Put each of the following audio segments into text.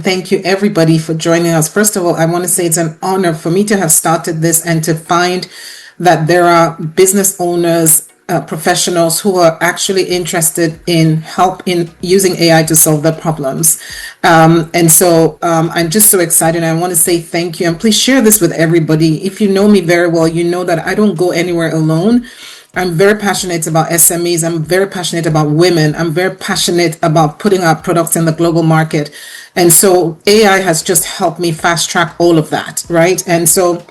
Thank you, everybody, for joining us. First of all, I want to say it's an honor for me to have started this and to find that there are business owners, professionals who are actually interested in help in using AI to solve their problems. And so I'm just so excited. I want to say thank you. And please share this with everybody. If you know me very well, you know that I don't go anywhere alone. I'm very passionate about SMEs. I'm very passionate about women. I'm very passionate about putting our products in the global market. And so AI has just helped me fast track all of that, right? And so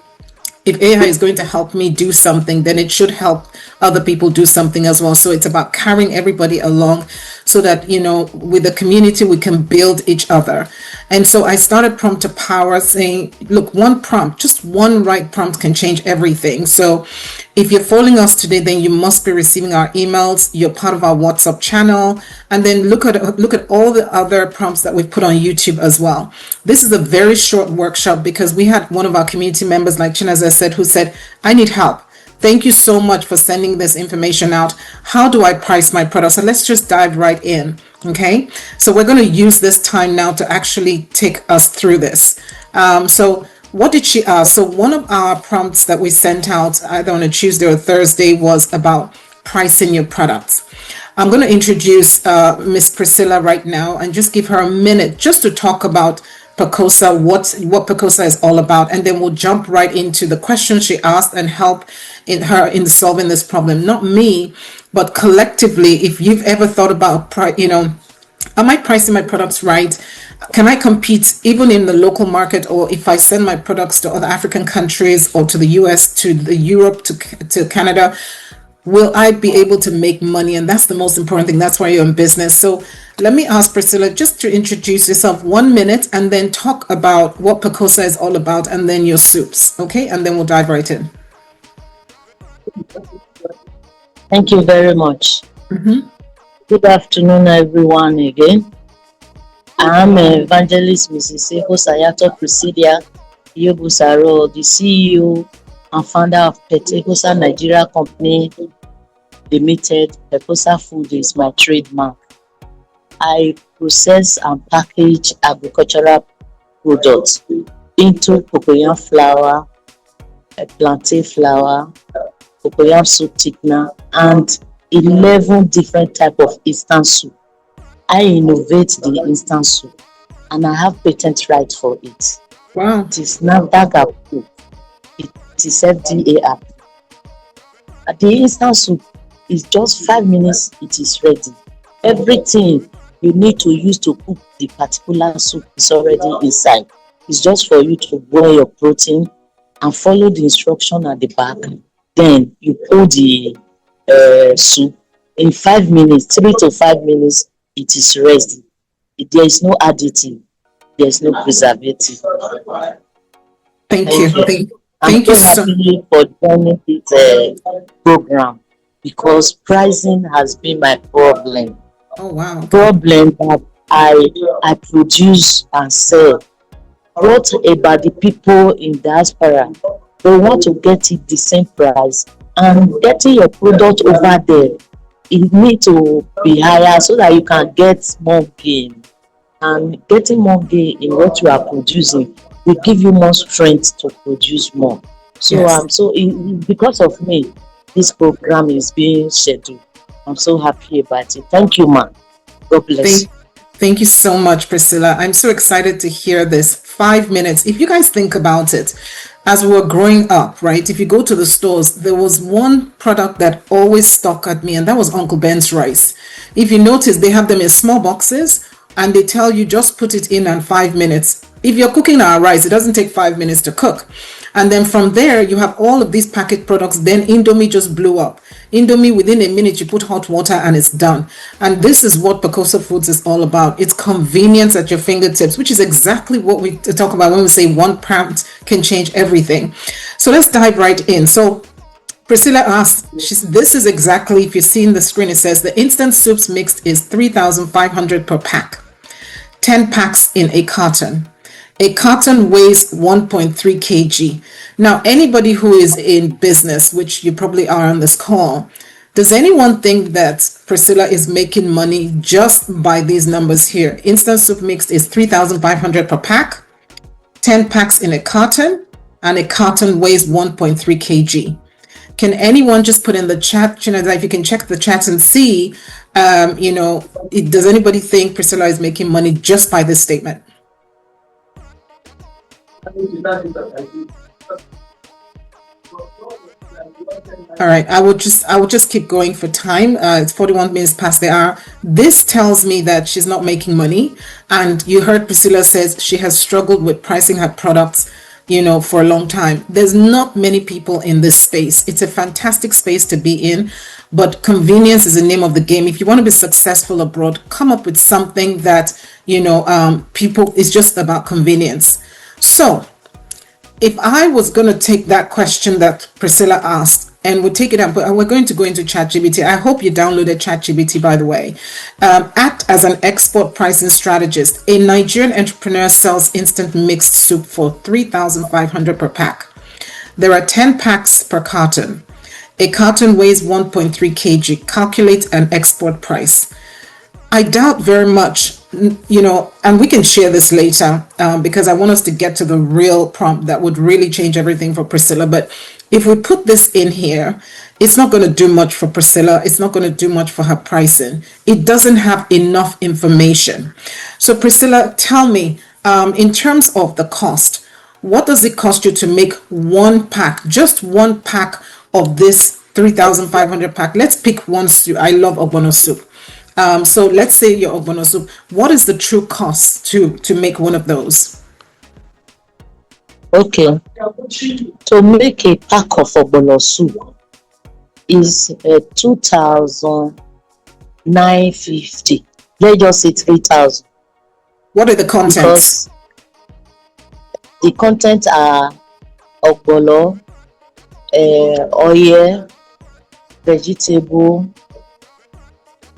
if AI is going to help me do something, then it should help other people do something as well. So it's about carrying everybody along so that, with the community, we can build each other. And so I started Prompt to Power saying, look, one prompt, just one right prompt can change everything. So if you're following us today, then you must be receiving our emails. You're part of our WhatsApp channel. And then look at all the other prompts that we've put on YouTube as well. This is a very short workshop because we had one of our community members, like Chinaza said, who said, I need help. Thank you so much for sending this information out. How do I price my products? So let's just dive right in. Okay. So we're going to use this time now to actually take us through this. So what did she ask? So one of our prompts that we sent out either on a Tuesday or Thursday was about pricing your products. I'm going to introduce Miss Priscilla right now and just give her a minute just to talk about Pekosa, what Pekosa is all about, and then we'll jump right into the questions she asked and help in solving this problem. Not me, but collectively, if you've ever thought about, am I pricing my products right? Can I compete even in the local market, or if I send my products to other African countries or to the US, to the Europe, to Canada, will I be able to make money? And that's the most important thing. That's why you're in business. So let me ask Priscilla just to introduce yourself 1 minute and then talk about what Pekosa is all about and then your soups. Okay. And then we'll dive right in. Thank you very much. Good afternoon, everyone again. I'm Evangelist Mrs. Priscilla Yobusaro, the CEO and founder of Pekosa Nigeria Company Limited. Pekosa Foods is my trademark. I process and package agricultural products into cocoyam flour, plantain flour, cocoyam soup thickener, and 11 different types of instant soup. I innovate the instant soup and I have patent right for it. Wow. It is NAFDAC approved. It is FDA approved. The instant soup is just 5 minutes, it is ready. Everything you need to use to cook the particular soup is already inside. It's just for you to boil your protein and follow the instruction at the back. Then you pour the soup in 5 minutes, 3 to 5 minutes, it is ready. There is no additive, there is no preservative. Thank you. Thank you so much for joining this program, because pricing has been my problem. Oh wow. Problem that I produce and sell. What about the people in diaspora? They want to get it the same price, and getting your product over there, it needs to be higher so that you can get more gain. And getting more gain in what you are producing will give you more strength to produce more. So Yes. because of me, this program is being scheduled. I'm so happy about it. Thank you, man. God bless. Thank you so much, Priscilla. I'm so excited to hear this. 5 minutes. If you guys think about it, as we were growing up, right? If you go to the stores, there was one product that always stuck at me, and that was Uncle Ben's rice. If you notice, they have them in small boxes, and they tell you just put it in 5 minutes. If you're cooking our rice, it doesn't take 5 minutes to cook. And then from there, you have all of these packet products. Then Indomie just blew up. Indomie, within a minute, you put hot water and it's done. And this is what Pekosa Foods is all about. It's convenience at your fingertips, which is exactly what we talk about when we say one prompt can change everything. So let's dive right in. So Priscilla asked, this is exactly, if you see in the screen, it says the instant soups mixed is 3,500 per pack. 10 packs in a carton. A carton weighs 1.3 kg. Now, anybody who is in business, which you probably are on this call, Does anyone think that Priscilla is making money just by these numbers here? Instant soup mix is 3,500 per pack, 10 packs in a carton, and a carton weighs 1.3 kg. Can anyone just put in the chat, if you can check the chat and see, does anybody think Priscilla is making money just by this statement? All right, I will just keep going for time. It's 41 minutes past the hour. This tells me that she's not making money. And you heard Priscilla says she has struggled with pricing her products, for a long time. There's not many people in this space. It's a fantastic space to be in, but convenience is the name of the game. If you want to be successful abroad, come up with something that, people, it's just about convenience. So if I was going to take that question that Priscilla asked, and we'll take it up, but we're going to go into ChatGPT. I hope you downloaded ChatGPT, by the way. Act as an export pricing strategist. A Nigerian entrepreneur sells instant mixed soup for 3,500 per pack. There are 10 packs per carton. A carton weighs 1.3 kg. Calculate an export price. I doubt very much, and we can share this later because I want us to get to the real prompt that would really change everything for Priscilla. But if we put this in here, it's not going to do much for Priscilla. It's not going to do much for her pricing. It doesn't have enough information. So Priscilla, tell me, in terms of the cost, what does it cost you to make one pack, just one pack of this 3,500 pack? Let's pick one soup. I love ogbono soup. So let's say your ogbono soup. What is the true cost to make one of those? Okay, to make a pack of ogbono soup is 2,950. Let's just say 3,000. What are the contents? Because the contents are ogbono, oil, vegetable,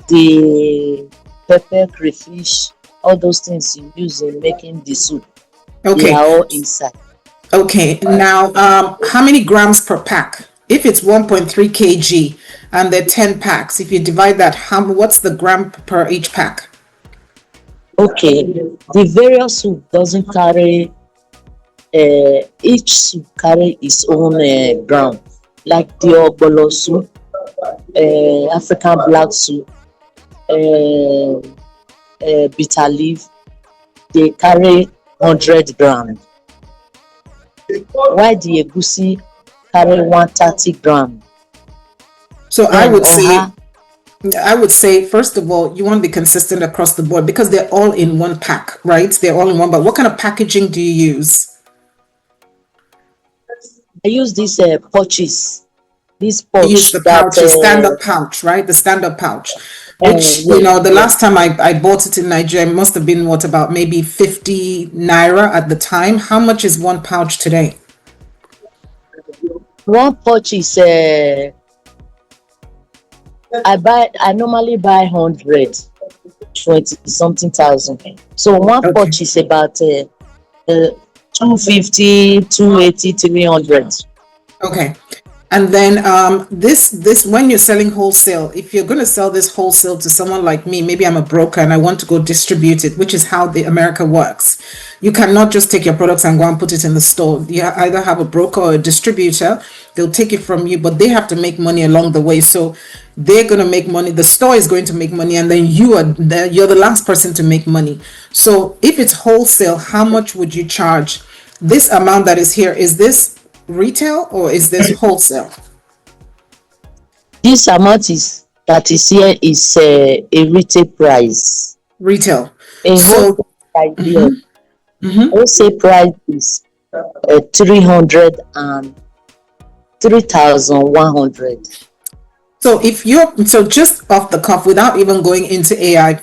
the pepper, crayfish, all those things you use in making the soup. Okay. They are all inside. Okay, now how many grams per pack? If it's 1.3 kg and there are 10 packs, if you divide that, what's the gram per each pack? Okay, the various soup doesn't carry, each soup carry its own gram. Like the ogbono soup, African black soup, bitter leaf, they carry 100 grams. Why the egusi carry 130 grams? So I would say, first of all, you want to be consistent across the board because they're all in one pack, right? They're all in one. But what kind of packaging do you use? I use these pouches. This pouch. You use the pouch, the stand-up pouch, right? The stand-up pouch. Which, the last time I bought it in Nigeria, it must have been about maybe 50 naira at the time. How much is one pouch today? One pouch is I normally buy 120 thousand. So one pouch is about 250, 280, 300. Okay. And then this when you're selling wholesale, if you're going to sell this wholesale to someone like me, maybe I'm a broker and I want to go distribute it, which is how the America works. You cannot just take your products and go and put it in the store. You either have a broker or a distributor. They'll take it from you, but they have to make money along the way. So they're going to make money. The store is going to make money, and then you're the last person to make money. So if it's wholesale, how much would you charge? This amount that is here, is this retail or is this wholesale? This amount that is here is a retail price. Retail. Wholesale price is 300 and 3,100. So just off the cuff, without even going into AI,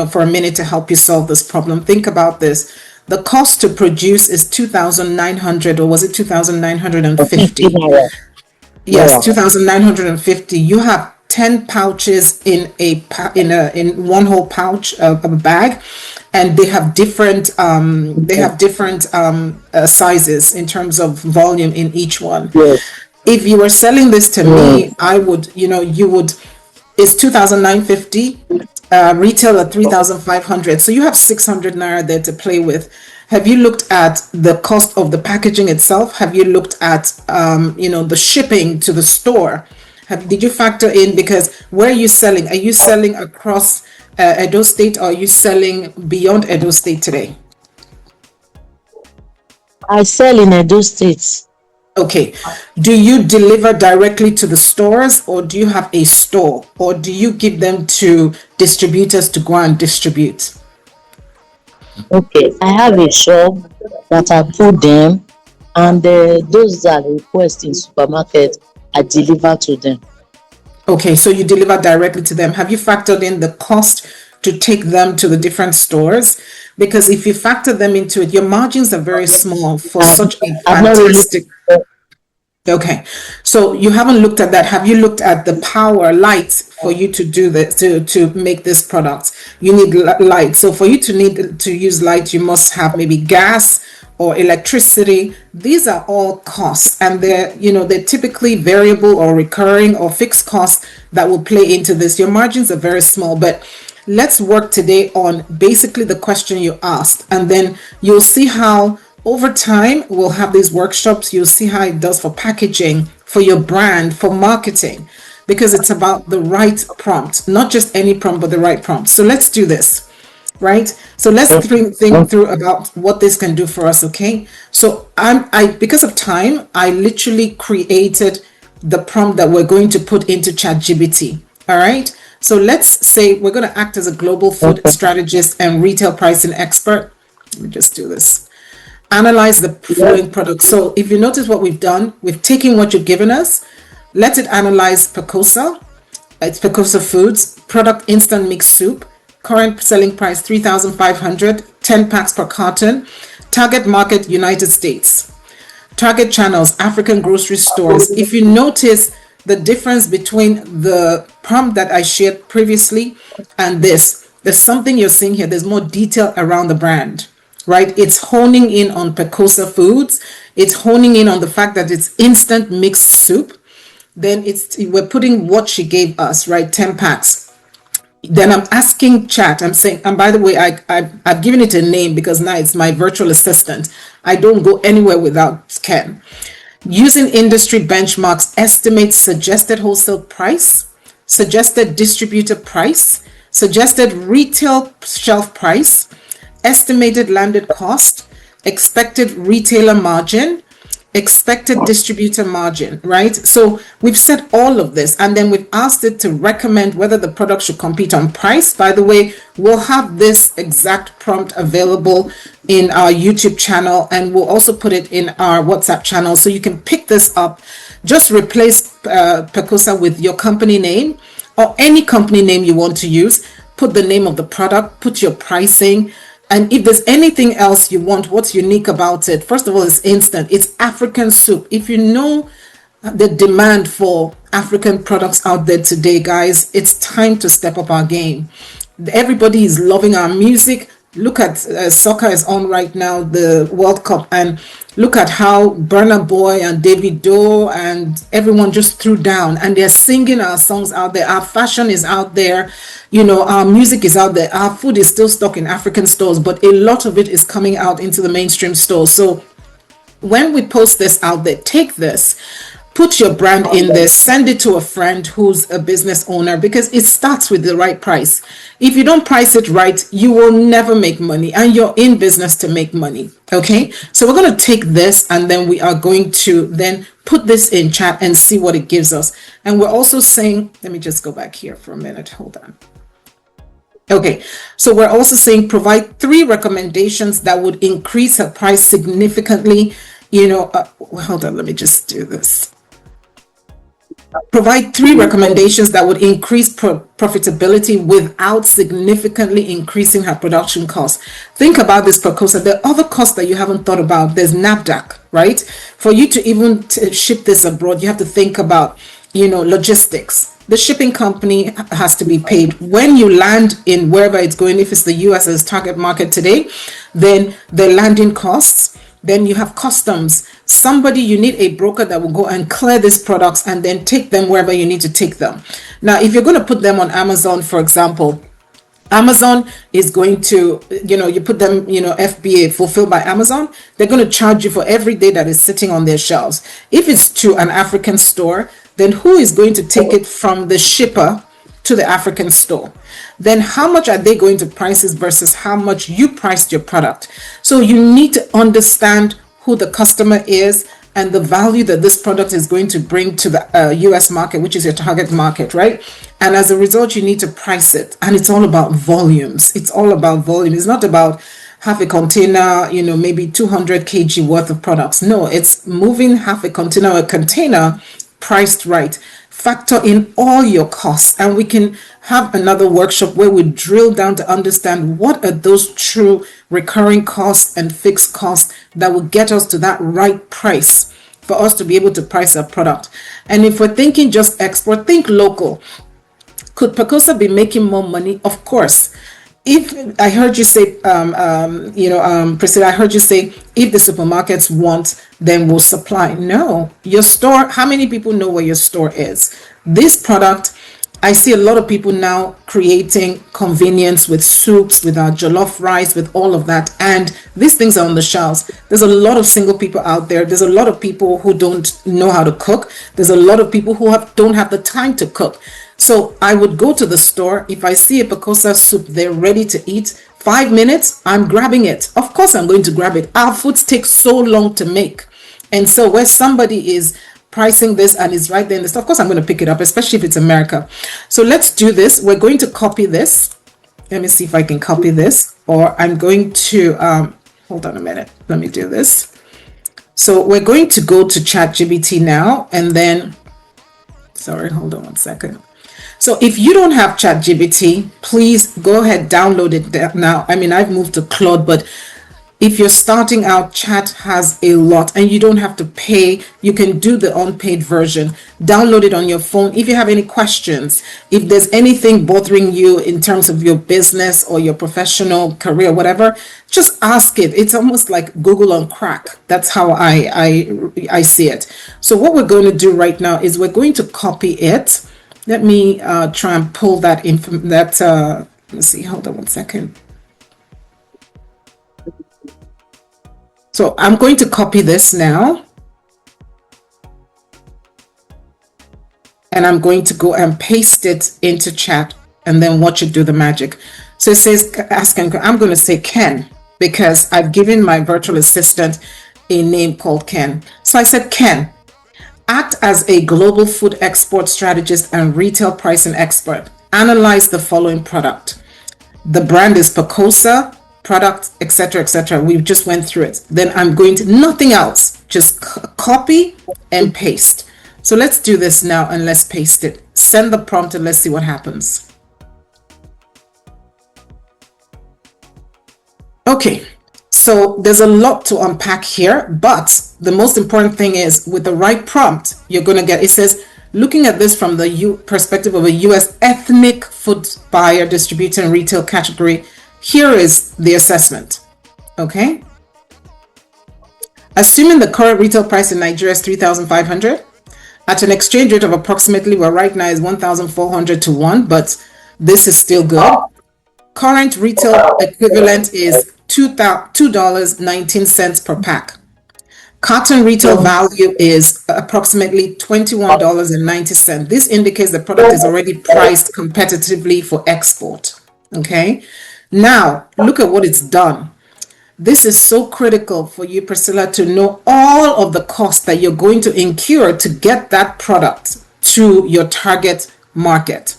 for a minute to help you solve this problem, think about this. The cost to produce is 2,900, or was it 2,950? Yes, 2,950. You have 10 pouches in one whole pouch of a bag, and they have different sizes in terms of volume in each one. Yes. If you were selling this to me, I would, you would, it's 2,950, retail at 3,500. So you have 600 naira there to play with. Have you looked at the cost of the packaging itself? Have you looked at, the shipping to the store? Did you factor in, because where are you selling? Are you selling across Edo State, or are you selling beyond Edo State today? I sell in Edo State. Okay. Do you deliver directly to the stores, or do you have a store, or do you give them to distributors to go and distribute? Okay, I have a shop that I put them, and those that request in supermarket, I deliver to them. Okay, so you deliver directly to them. Have you factored in the cost to take them to the different stores? Because if you factor them into it, your margins are very small for such a fantastic. Okay, so you haven't looked at that. Have you looked at the power lights for you to do this, to make this product? You need light. So for you to need to use light, you must have maybe gas or electricity. These are all costs, and they're typically variable or recurring or fixed costs that will play into this. Your margins are very small, but let's work today on basically the question you asked, and then you'll see how over time we'll have these workshops. You'll see how it does for packaging, for your brand, for marketing, because it's about the right prompt, not just any prompt, but the right prompt. So let's do this, right? So let's think through about what this can do for us. Okay, so because of time, I literally created the prompt that we're going to put into ChatGPT. All right, so let's say we're going to act as a global food strategist and retail pricing expert. Let me just do this. Analyze the following products. So if you notice what we've done, we've taken what you've given us, let it analyze Pekosa. It's Pekosa Foods product, instant mix soup, current selling price 3,500, 10 packs per carton. Target market, United States. Target channels, African grocery stores. If you notice the difference between the prompt that I shared previously and this, there's something you're seeing here. There's more detail around the brand, right? It's honing in on Pekosa Foods. It's honing in on the fact that it's instant mixed soup. Then we're putting what she gave us, right? 10 packs. Then I'm asking chat, I'm saying, and by the way, I've given it a name because now it's my virtual assistant. I don't go anywhere without Ken. Using industry benchmarks, estimate suggested wholesale price, suggested distributor price, suggested retail shelf price, estimated landed cost, expected retailer margin, expected distributor margin, right? So we've said all of this, and then we've asked it to recommend whether the product should compete on price. By the way, we'll have this exact prompt available in our YouTube channel, and we'll also put it in our WhatsApp channel, so you can pick this up. Just replace Pekosa with your company name or any company name you want to use. Put the name of the product, put your pricing. And if there's anything else you want, what's unique about it? First of all, it's instant. It's African soup. If you know the demand for African products out there today, guys, it's time to step up our game. Everybody is loving our music. Look at soccer is on right now, the World Cup, and look at how Burna Boy and Davido and everyone just threw down, and they're singing our songs out there. Our fashion is out there, our music is out there. Our food is still stuck in African stores, but a lot of it is coming out into the mainstream stores. So when we post this out there, take this, put your brand in there, send it to a friend who's a business owner, because it starts with the right price. If you don't price it right, you will never make money, and you're in business to make money. Okay, so we're going to take this, and then we are going to then put this in chat and see what it gives us. And we're also saying, let me just go back here for a minute. Hold on. Okay, so we're also saying provide 3 recommendations that would increase her price significantly. Hold on, let me just do this. Provide 3 recommendations that would increase profitability without significantly increasing her production costs. Think about this, Pekosa. There are other costs that you haven't thought about. There's NAFDAC, right? For you to even ship this abroad, you have to think about, logistics. The shipping company has to be paid. When you land in wherever it's going, if it's the US as target market today, then the landing costs, Then you have customs. Somebody, you need a broker that will go and clear these products and then take them wherever you need to take them. Now, if you're going to put them on Amazon, for example, Amazon is going to, you put them, FBA, fulfilled by Amazon, they're going to charge you for every day that is sitting on their shelves. If it's to an African store, then who is going to take it from the shipper to the African store? Then how much are they going to price it versus how much you priced your product? So you need to understand who the customer is and the value that this product is going to bring to the US market, which is your target market, right? And as a result, you need to price it. And it's all about volumes. It's all about volume. It's not about half a container, maybe 200 kg worth of products. No, it's moving half a container or a container priced right. Factor in all your costs, and we can have another workshop where we drill down to understand what are those true recurring costs and fixed costs that will get us to that right price for us to be able to price our product. And if we're thinking just export, think local. Could Pekosa be making more money? Of course. If I heard you say, Priscilla, I heard you say, if the supermarkets want, then we'll supply. No, your store, how many people know where your store is? This product, I see a lot of people now creating convenience with soups, with our jollof rice, with all of that. And these things are on the shelves. There's a lot of single people out there. There's a lot of people who don't know how to cook. There's a lot of people who don't have the time to cook. So I would go to the store. If I see a Pekosa soup, they're ready to eat. 5 minutes, I'm grabbing it. Of course, I'm going to grab it. Our foods take so long to make. And so where somebody is pricing this and is right there in the store, of course, I'm going to pick it up, especially if it's America. So let's do this. We're going to copy this. Let me see if I can copy this. Or I'm going to, hold on a minute. Let me do this. So we're going to go to ChatGPT now. And then, sorry, hold on one second. So if you don't have ChatGPT, please go ahead, download it now. I mean, I've moved to Claude, but if you're starting out, Chat has a lot and you don't have to pay. You can do the unpaid version. Download it on your phone. If you have any questions, if there's anything bothering you in terms of your business or your professional career, whatever, just ask it. It's almost like Google on crack. That's how I see it. So what we're going to do right now is we're going to copy it. Let me try and pull that let's see, hold on one second. So I'm going to copy this now. And I'm going to go and paste it into chat and then watch it do the magic. So it says, I'm going to say Ken because I've given my virtual assistant a name called Ken. So I said, Ken, act as a global food export strategist and retail pricing expert. Analyze the following product. The brand is Pekosa, product, etc., etc. We just went through it. Then I'm going to, nothing else, just copy and paste. So let's do this now and let's paste it. Send the prompt and let's see what happens. Okay. So there's a lot to unpack here, but the most important thing is with the right prompt, you're going to get, it says, looking at this from the perspective of a US ethnic food buyer, distributor, and retail category, here is the assessment. Okay. Assuming the current retail price in Nigeria is 3,500 at an exchange rate of approximately, well, right now is 1,400 to 1, but this is still good. Current retail equivalent is $2.19 per pack. Cotton retail value is approximately $21.90. This indicates the product is already priced competitively for export. Okay. Now look at what it's done. This is so critical for you, Priscilla, to know all of the costs that you're going to incur to get that product to your target market.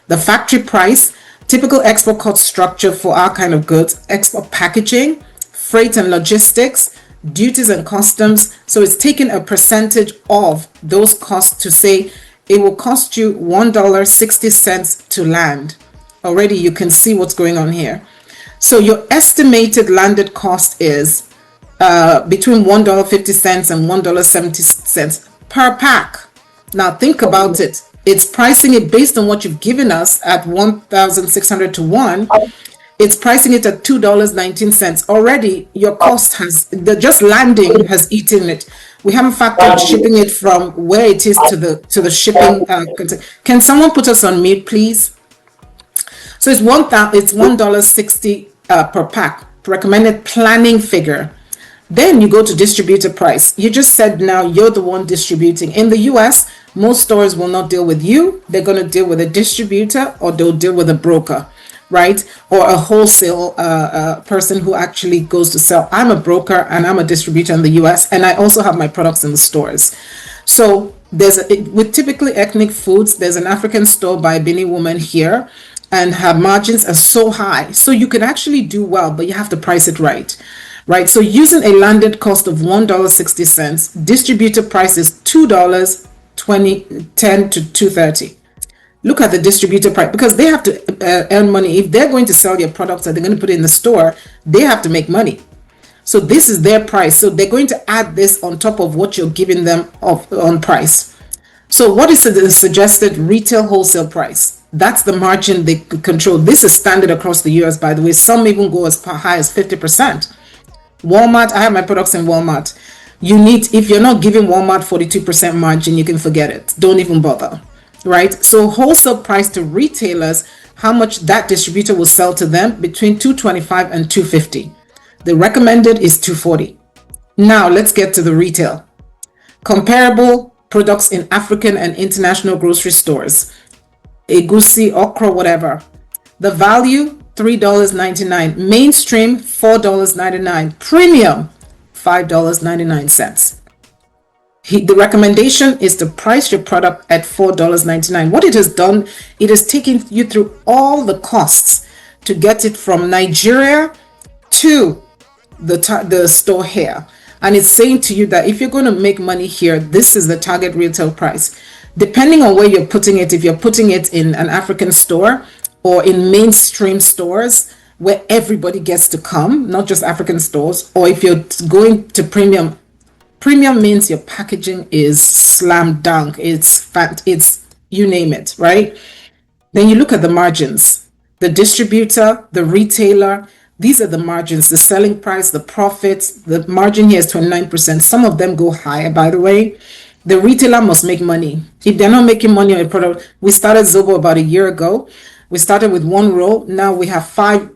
The factory price, typical export cost structure for our kind of goods, export packaging, freight and logistics, duties and customs. So it's taking a percentage of those costs to say it will cost you $1.60 to land. Already you can see what's going on here. So your estimated landed cost is between $1.50 and $1.70 per pack. Now think about it. It's pricing it based on what you've given us at 1,600 to 1. It's pricing it at $2.19. Already, your cost just landing has eaten it. We haven't factored shipping it from where it is to the shipping. Can someone put us on mute, please? So it's $1.60 per pack, recommended planning figure. Then you go to distributor price. You just said now you're the one distributing. In the US, most stores will not deal with you. They're going to deal with a distributor, or they'll deal with a broker, right? Or a wholesale person who actually goes to sell. I'm a broker and I'm a distributor in the US, and I also have my products in the stores. So with typically ethnic foods, there's an African store by a Bini woman here, and her margins are so high. So you can actually do well, but you have to price it right. Right, so using a landed cost of $1.60, distributor price is $2.10 to $2.30. Look at the distributor price, because they have to earn money. If they're going to sell your products and they're going to put it in the store, they have to make money. So this is their price. So they're going to add this on top of what you're giving them on price. So what is the suggested retail wholesale price? That's the margin they control. This is standard across the US, by the way. Some even go as high as 50%. Walmart, I have my products in Walmart. If you're not giving Walmart 42% margin, you can forget it. Don't even bother, right? So wholesale price to retailers, how much that distributor will sell to them, between $2.25 and $2.50. The recommended is $2.40. Now let's get to the retail. Comparable products in African and international grocery stores. Egusi, okra, whatever. The value, $3.99. Mainstream, $4.99. Premium, $5.99. The recommendation is to price your product at $4.99. What it has done, it has taken you through all the costs to get it from Nigeria to the store here. And it's saying to you that if you're going to make money here, this is the target retail price. Depending on where you're putting it, if you're putting it in an African store, or in mainstream stores where everybody gets to come, not just African stores, or if you're going to premium means your packaging is slam dunk, it's you name it, right? Then you look at the margins. The distributor, the retailer, these are the margins, the selling price, the profits. The margin here is 29%. Some of them go higher, by the way. The retailer must make money. If they're not making money on a product, we started Zobo about a year ago. We started with one row. Now we have 3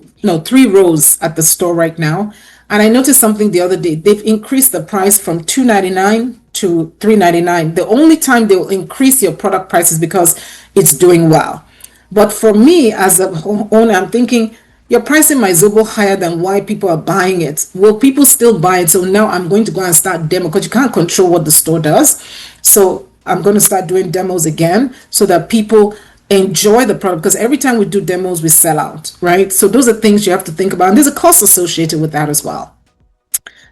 rows at the store right now. And I noticed something the other day. They've increased the price from $2.99 to $3.99. The only time they will increase your product price is because it's doing well. But for me as a owner, I'm thinking, you're pricing my Zobo higher than why people are buying it. Will people still buy it? So now I'm going to go and start demo, because you can't control what the store does. So I'm going to start doing demos again so that people enjoy the product, because every time we do demos, we sell out, right? So those are things you have to think about. And there's a cost associated with that as well.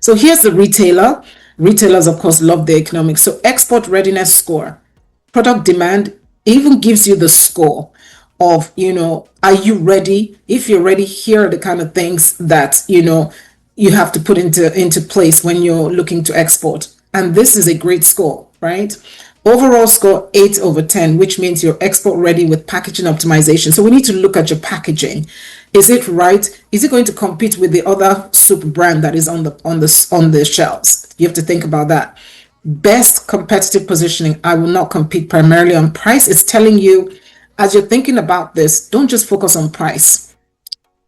So here's the retailer. Retailers, of course, love the economics. So export readiness score, product demand, even gives you the score of, are you ready? If you're ready, here are the kind of things that, you have to put into place when you're looking to export. And this is a great score, right? Overall score 8/10, which means you're export ready with packaging optimization. So we need to look at your packaging. Is it right? Is it going to compete with the other soup brand that is on the shelves? You have to think about that. Best competitive positioning. I will not compete primarily on price. It's telling you, as you're thinking about this, don't just focus on price.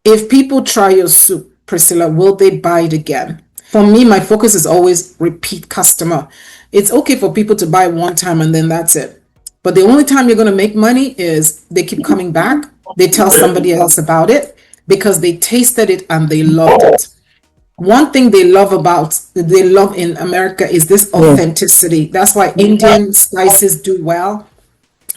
If people try your soup, Priscilla, will they buy it again? For me, my focus is always repeat customer. It's okay for people to buy one time and then that's it. But the only time you're going to make money is they keep coming back. They tell somebody else about it because they tasted it and they loved it. One thing they love in America is this authenticity. That's why Indian spices do well.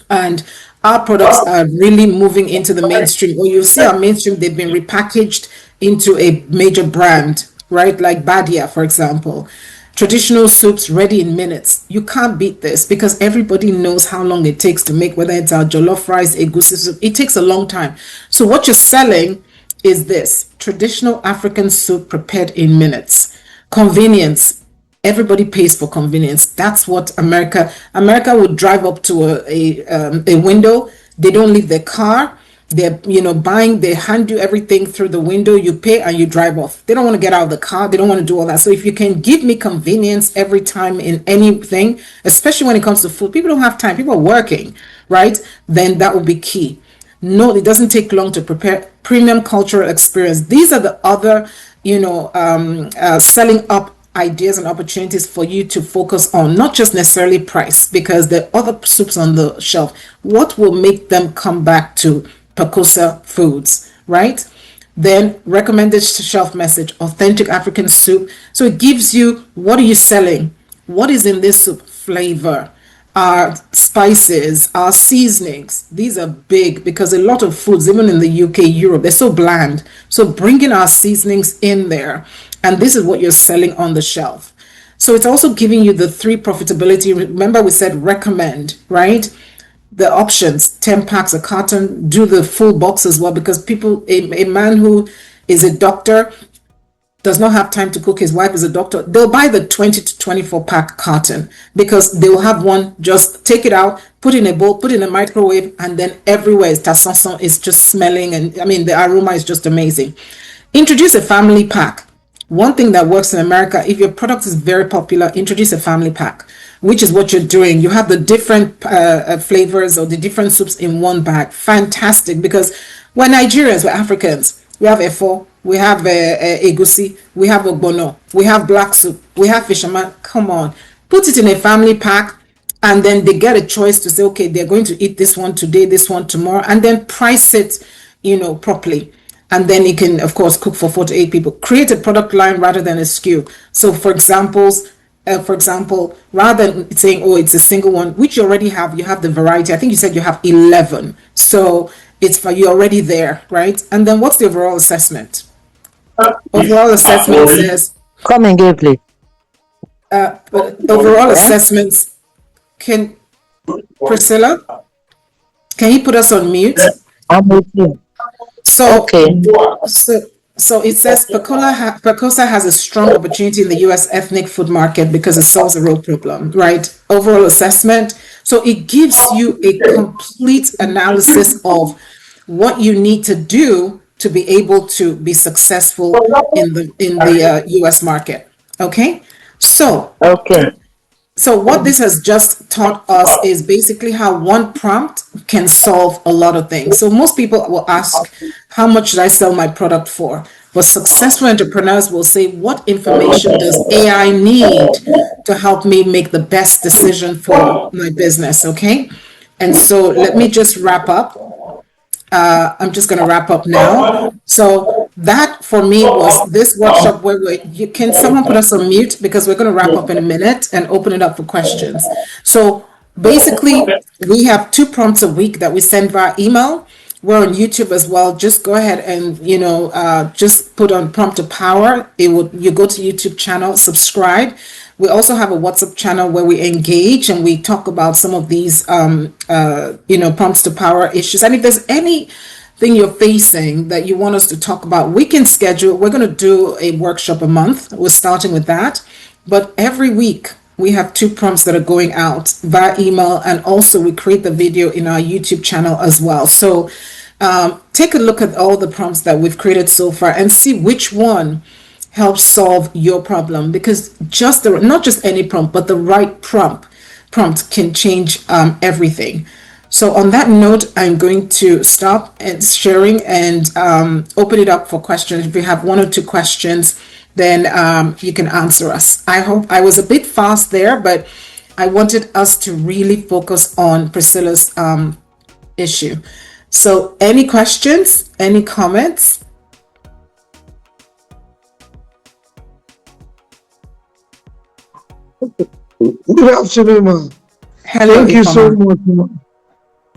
And our products are really moving into the mainstream. Or you see our mainstream, they've been repackaged into a major brand, right? Like Badia, for example. Traditional soups ready in minutes. You can't beat this because everybody knows how long it takes to make, whether it's our jollof rice, egusi soup. It takes a long time. So what you're selling is this traditional African soup prepared in minutes. Convenience. Everybody pays for convenience. That's what America would drive up to a window. They don't leave their car. They're, buying, they hand you everything through the window, you pay and you drive off. They don't want to get out of the car. They don't want to do all that. So if you can give me convenience every time in anything, especially when it comes to food, people don't have time. People are working, right? Then that would be key. No, it doesn't take long to prepare. Premium cultural experience. These are the other, selling up ideas and opportunities for you to focus on, not just necessarily price, because there are other soups on the shelf. What will make them come back to Pekosa Foods, right? Then recommended shelf message, authentic African soup. So it gives you, what are you selling? What is in this soup? Flavor, our spices, our seasonings. These are big because a lot of foods, even in the UK, Europe, they're so bland. So bringing our seasonings in there, and this is what you're selling on the shelf. So it's also giving you the 3 profitability. Remember we said recommend, right? The options, 10 packs, a carton, do the full box as well, because people, a man who is a doctor does not have time to cook, his wife is a doctor, they'll buy the 20 to 24 pack carton because they will have one, just take it out, put in a bowl, put in a microwave, and then everywhere is just smelling, and I mean the aroma is just amazing. Introduce a family pack. One thing that works in America, if your product is very popular, introduce a family pack, which is what you're doing. You have the different flavors or the different soups in one bag. Fantastic, because we're Nigerians, we're Africans. We have efo, we have egusi, we have ogbono, we have black soup, we have fisherman. Come on, put it in a family pack, and then they get a choice to say, okay, they're going to eat this one today, this one tomorrow, and then price it, properly. And then you can, of course, cook for 4 to 8 people. Create a product line rather than a SKU. So, for example, rather than saying, oh, it's a single one, which you already have, you have the variety. I think you said you have 11. So it's for you already there, right? And then what's the overall assessment? Overall assessment says... Come again, please. Overall assessments... Priscilla? Can you put us on mute? I'm with you. So, okay. So it says Pekosa has a strong opportunity in the U.S. ethnic food market because it solves a real problem, right? Overall assessment. So it gives you a complete analysis of what you need to do to be able to be successful in the U.S. market. Okay. So what this has just taught us is basically how one prompt can solve a lot of things. So most people will ask, how much should I sell my product for? But successful entrepreneurs will say, what information does AI need to help me make the best decision for my business? Okay. And so let me just wrap up. I'm just going to wrap up now. So that for me was this workshop where can someone put us on mute, because we're going to wrap up in a minute and open it up for questions. So basically we have 2 prompts a week that we send via email. We're on YouTube as well. Just go ahead and, just put on Prompt to Power. You go to YouTube channel, subscribe. We also have a WhatsApp channel where we engage and we talk about some of these, prompts to power issues. And if there's anything you're facing that you want us to talk about, we can schedule. We're going to do a workshop a month. We're starting with that. But every week we have 2 prompts that are going out via email. And also we create the video in our YouTube channel as well. So take a look at all the prompts that we've created so far and see which one help solve your problem, because not just any prompt, but the right prompt can change everything. So on that note, I'm going to stop and sharing and open it up for questions. If you have 1 or 2 questions, then you can answer us. I hope I was a bit fast there, but I wanted us to really focus on Priscilla's issue. So any questions, any comments? Good afternoon, ma'am. Hello, Thank you so Ifeoma. much, ma'am.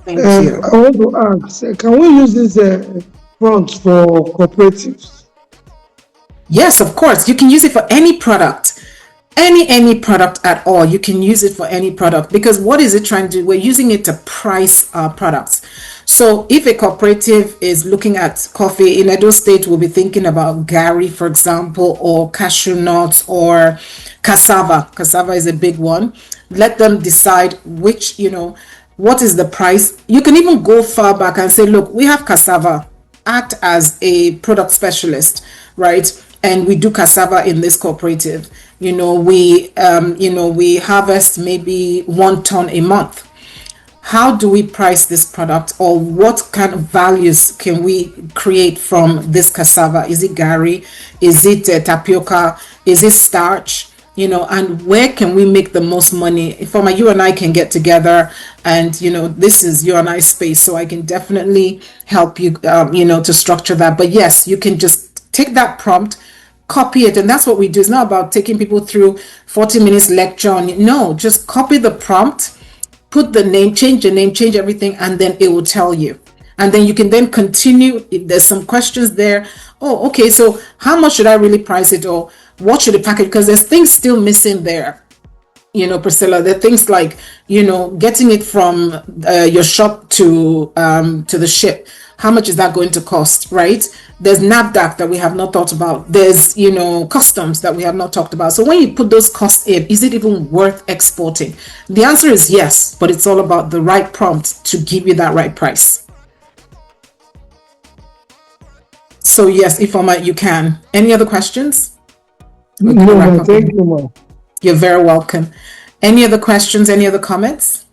Thank you. I want to ask, can we use this front for cooperatives? Yes, of course. You can use it for any product. Any product at all. You can use it for any product, because what is it trying to do? We're using it to price our products. So if a cooperative is looking at coffee in Edo State, we'll be thinking about Gary, for example, or cashew nuts or cassava. Cassava is a big one. Let them decide which, what is the price? You can even go far back and say, look, we have cassava, act as a product specialist, right? And we do cassava in this cooperative. We harvest maybe 1 ton a month. How do we price this product, or what kind of values can we create from this cassava? Is it gari? Is it tapioca? Is it starch? And where can we make the most money? If you and I can get together, and this is you and I space, so I can definitely help you, to structure that. But yes, you can just take that prompt, copy it, and that's what we do. It's not about taking people through 40 minutes lecture on. No, just copy the prompt, put the name, change the name, change everything, and then it will tell you. And then you can then continue. If there's some questions there, oh, okay, so how much should I really price it, or what should the package? Because there's things still missing there. Priscilla, there are things like, getting it from your shop to the ship. How much is that going to cost, right? There's NAFDAC that we have not thought about. There's, customs that we have not talked about. So when you put those costs in, is it even worth exporting? The answer is yes, but it's all about the right prompt to give you that right price. So yes, Ifeoma, you can. Any other questions? No, thank you, ma'am. You're very welcome. Any other questions? Any other comments?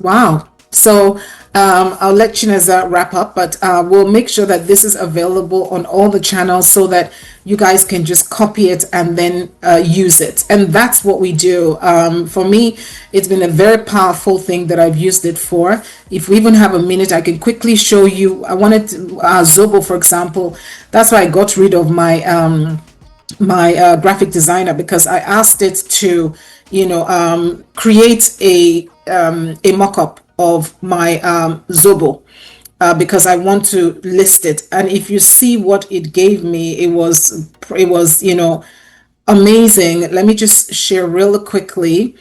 Wow. So I'll let Chineza wrap up, but we'll make sure that this is available on all the channels so that you guys can just copy it and then use it. And that's what we do. For me, it's been a very powerful thing that I've used it for. If we even have a minute, I can quickly show you. I wanted Zobo, for example. That's why I got rid of my graphic designer, because I asked it to, create a mock-up of my Zobo, because I want to list it. And if you see what it gave me, it was amazing. Let me just share really quickly.